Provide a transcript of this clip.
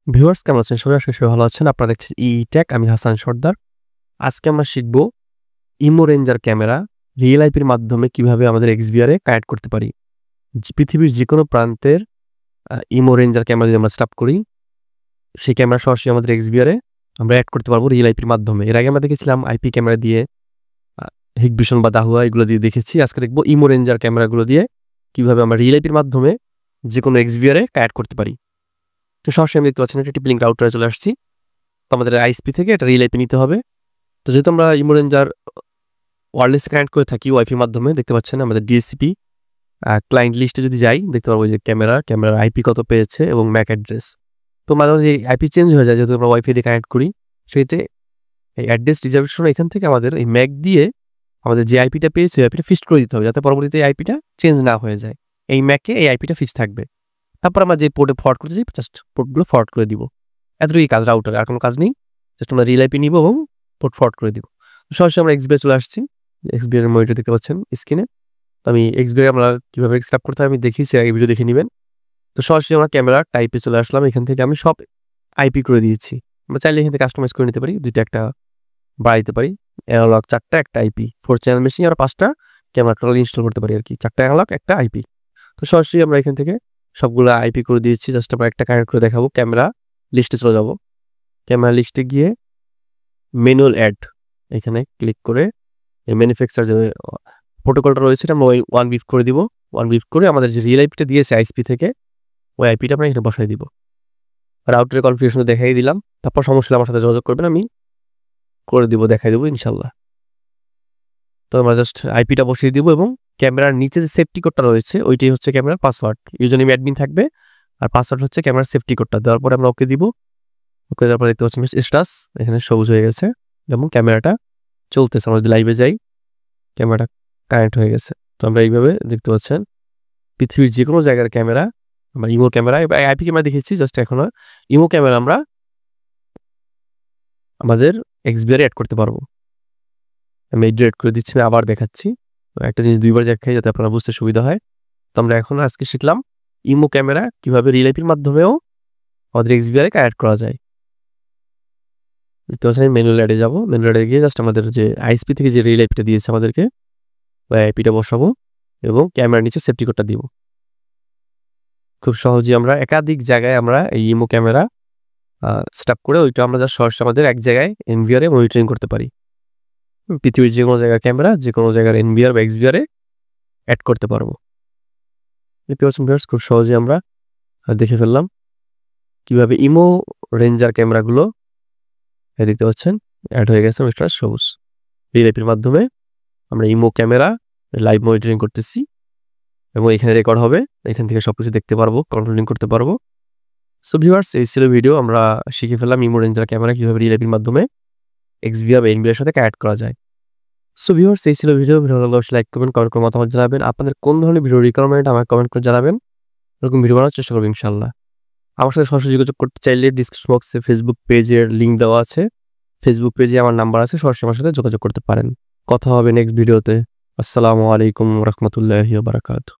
Viewers কেমন আছেন? সবাই আশা করি সবাই ভালো আছেন। আপনারা দেখছেন টেক, আমি হাসান সর্দার। আজকে আমরা শিখব ইমো রেঞ্জার ক্যামেরা রিয়েল আইপির মাধ্যমে কিভাবে আমাদের XVR এ কানেক্ট করতে পারি। পৃথিবীর যেকোনো প্রান্তের ইমো রেঞ্জার ক্যামেরা যদি আমরা সেটআপ করি, সেই ক্যামেরা সরাসরি আমাদের XVR এ আমরা অ্যাড করতে পারবো রিয়েল আইপির মাধ্যমে। এর আগে আমরা দেখেছিলাম আইপি ক্যামেরা দিয়ে, হিগভিশন বা দাহুয়া এগুলো দিয়ে দেখেছি। আজকে দেখব ইমো রেঞ্জার ক্যামেরাগুলো দিয়ে কিভাবে আমরা রিয়েল আইপির মাধ্যমে যেকোনো XVR এ কানেক্ট করতে পারি। তো সরাসরি আমি দেখতে পাচ্ছেন এটা টিপলিংক রাউটারে চলে আসছি। তো আমাদের আইএসপি থেকে এটা রিয়েল আইপি নিতে হবে। তো যেহেতু আমরা ইমো রেঞ্জার ওয়্যারলেসে কানেক্ট করে থাকি ওয়াইফির মাধ্যমে, দেখতে পাচ্ছেন আমাদের ডিএসসিপি ক্লায়েন্ট লিস্টে যদি যাই দেখতে পারবো যে ক্যামেরার আইপি কত পেয়েছে এবং ম্যাক অ্যাড্রেস। তো মাঝে মাঝে এই আইপি চেঞ্জ হয়ে যায় যেহেতু আমরা ওয়াইফাই দিয়ে কানেক্ট করি। সেক্ষেত্রে এই অ্যাড্রেস রিজার্ভেশন এখান থেকে আমাদের এই ম্যাক দিয়ে আমাদের যে আইপিটা পেয়েছে ওই আইপিটা ফিক্সড করে দিতে হবে, যাতে পরবর্তীতে এই আইপিটা চেঞ্জ না হয়ে যায়। এই ম্যাকে এই আইপিটা ফিক্স থাকবে। তারপর আমরা যে পোর্টে ফরওয়ার্ড করতে চাই জাস্ট পোর্টগুলো ফরওয়ার্ড করে দিব। এতটুকুই কাজ রাউটার, আর কোনো কাজ নেই। জাস্ট আমরা রিয়েল আইপি নিব এবং পোর্ট ফরওয়ার্ড করে দিব। সরাসরি আমরা XVR চলে আসছি। XVR এর মনিটর দেখতে পাচ্ছেন স্ক্রিনে। তো আমি XVR আমরা কীভাবে সেটআপ করতে হয় আমি দেখিয়েছি, আগে ভিডিও দেখে নেবেন। তো সরাসরি আমরা ক্যামেরা টাইপে চলে আসলাম। এখান থেকে আমি সব আইপি করে দিয়েছি। আমরা চাইলে এখান থেকে কাস্টমাইজ করে নিতে পারি, দুইটা একটা বাড়াইতে পারি। অ্যানালগ 4টা, একটা আইপি, 4 চ্যানেল মেশিন আর 5টা ক্যামেরা টোটাল ইনস্টল করতে পারি আর কি। 4টা অ্যানালগ, একটা আইপি। তো সরাসরি আমরা এখান থেকে সবগুলো আইপি করে দিয়েছি। জাস্ট আমরা একটা কানেক্ট করে দেখাবো। ক্যামেরা লিস্টে চলে যাব। ক্যামেরা লিস্টে গিয়ে ম্যানুয়াল অ্যাড এখানে ক্লিক করে এই ম্যানুফ্যাকচার যে প্রোটোকলটা রয়েছে এটা আমরা ওয়ান বিফ করে দিব। ওয়ান বিফ করে আমাদের যে রিয়েল আইপিটা দিয়েছে আইএসপি থেকে ওই আইপিটা আমরা এখানে বসাই দিব। রাউটারের কনফিগারেশন দেখাই দিলাম। তারপর সমস্যা হলে আমার সাথে যোগাযোগ করবেন, আমি করে দিব, দেখাই দেবো ইনশাল্লাহ। তো আমরা জাস্ট আইপিটা বসিয়ে দিব এবং ক্যামেরার নিচে যে সেফটি কোডটা রয়েছে ওইটাই হচ্ছে ক্যামেরার পাসওয়ার্ড। ইউজার নেম অ্যাডমিন থাকবে আর পাসওয়ার্ড হচ্ছে ক্যামেরার সেফটি কোডটা। দেওয়ার পরে আমরা ওকে দিব। ওকে দেওয়ার পরে দেখতে পাচ্ছি স্ট্যাটাস এখানে সবুজ হয়ে গেছে এবং ক্যামেরাটা চলতেছে। আমরা যদি লাইভে যাই ক্যামেরাটা কানেক্ট হয়ে গেছে। তো আমরা এইভাবে দেখতে পাচ্ছেন পৃথিবীর যে কোনো জায়গার ক্যামেরা, আমরা ইমো ক্যামেরা আইপি ক্যামেরা দেখেছি, জাস্ট এখন ইমো ক্যামেরা আমরা আমাদের XVR অ্যাড করতে পারবো। আমি এড করে দিচ্ছি, আমি আবার দেখাচ্ছি। একটা জিনিস দুইবার দেখাই যাতে আপনারা বুঝতে সুবিধা হয়। তো আমরা এখন আজকে শিখলাম ইমো ক্যামেরা কীভাবে রিয়েল আইপির মাধ্যমেও আমাদের XVR এ কানেক্ট করা যায়। দেখতে পাচ্ছেন ম্যানুয়াল অ্যাডে যাবো। ম্যানুয়াল অ্যাডে গিয়ে জাস্ট আমাদের যে আইএসপি থেকে যে রিয়েল আইপিটা দিয়েছে আমাদেরকে ওই আইপিটা বসাবো এবং ক্যামেরার নিচে সেফটি কোডটা দিব। খুব সহজেই আমরা একাধিক জায়গায় আমরা এই ইমো ক্যামেরা সেটআপ করে ওইটা আমরা জাস্ট সরাসরি আমাদের এক জায়গায় NVR এ মনিটরিং করতে পারি। পৃথিবীর যে কোনো জায়গার ক্যামেরা যে কোনো জায়গার NVR বা XVR এ অ্যাড করতে পারবো। দেখতে পাচ্ছেন ভিউয়ার্স খুব সহজে আমরা দেখে ফেললাম কিভাবে ইমো রেঞ্জার ক্যামেরাগুলো দেখতে পাচ্ছেন অ্যাড হয়ে গেছে মিস্টার সবুজ। রিয়েল আইপির মাধ্যমে আমরা ইমো ক্যামেরা লাইভ মনিটরিং করতেছি এবং এখানে রেকর্ড হবে। এখান থেকে সবকিছু দেখতে পারবো, কন্ট্রোলিং করতে পারবো। সো ভিউয়ার্স এই ছিল ভিডিও। আমরা শিখে ফেললাম ইমো রেঞ্জার ক্যামেরা কীভাবে রিয়েল আইপির মাধ্যমে XVR বা NVR এর সাথে কানেক্ট করা যায়। সো ভিউয়ার্স এই ছিল ভিডিও। ভিডিও ভালো লাগলে লাইক করবেন, কমেন্ট করে মতামত জানাবেন। আপনাদের কোন ধরনের ভিডিও রিকোয়ারমেন্ট আমাকে কমেন্ট করে জানাবেন। এরকম ভিডিও বানানোর চেষ্টা করবো ইনশাল্লাহ। আমার সাথে সরাসরি যোগাযোগ করতে চাইলে ডিসক্রিপশন বক্সে ফেসবুক পেজের লিঙ্ক দেওয়া আছে। ফেসবুক পেজে আমার নাম্বার আছে, সরাসরি আমার সাথে যোগাযোগ করতে পারেন। কথা হবে নেক্সট ভিডিওতে। আসসালামু আলাইকুম রহমতুল্লাহি ওয়া বারাকাতুহু।